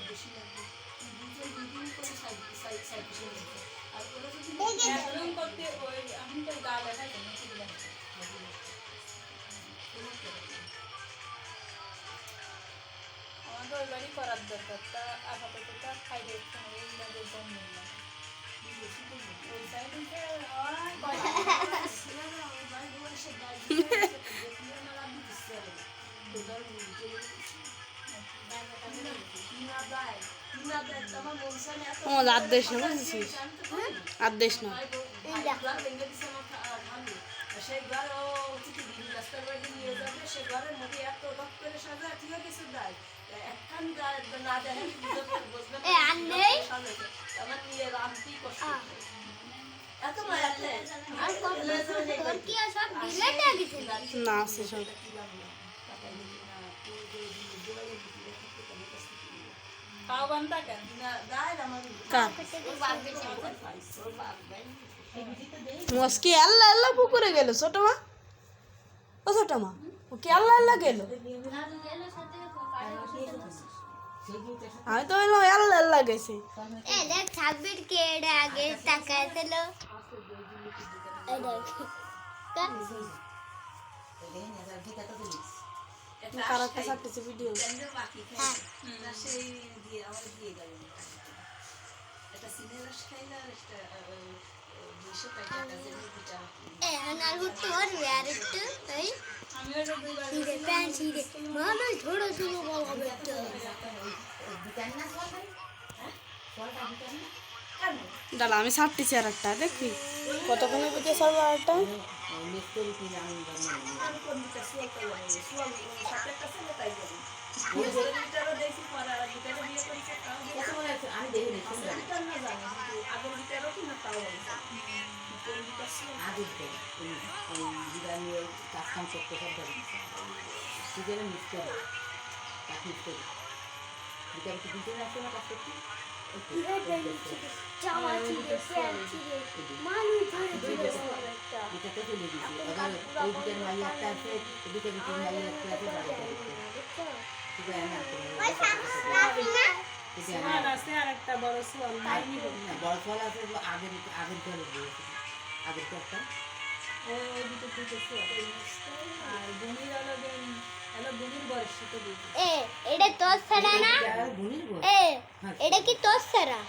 বেশি লাগবে দুজন দুদিন করে সাইকেল আর ওরা যদি একদম করতে ওই আমি তো গা ব্যথা কেন আমাকে ওই বাড়ি করার দরকার তা আপাতত তা খাই দেখতে হবে এই লাগে কম নেই ওই সাইডে ও আদেশ না বুঝছিস আদেশ না সেই ঘর ও রাস্তার বাড়ি নিয়ে যাবে সে ঘরের মধ্যে এত রক করে সাজা ঠিক কিছু দেয় একখান না দেয় বুঝবে আমার নিয়ে রামটি কষ্ট এত মায়া না আছে সব খাও বানতা কেন কার মস্কি আল্লাহ আল্লাহ পুকুরে গেল ছোট মা ও ছোট মা ও কি আল্লাহ আল্লাহ গেল আমি তো বললাম আল্লাহ আল্লাহ গেছে কারাটা ছাড়তেছে ভিডিও সেই দিয়ে আমার দিয়ে গেল একটা সিনেরাস খাইলা আর একটা 200 টাকা কাজের দুটা আমি ওটা দাঁড়া আমি ছাড়তেছি আর একটা দেখবি কতক্ষণে বুঝে ছাড়বো আর একটা আর একটা বড় সোয়াল বড় ফল আছে আগের আগের ফল আগের একটা ওই দুটো দুটো সোয়াল আর বুনির হলো বুনির বয়স তো দিই এটা তোর সারা না বুনির এটা কি তোর সারা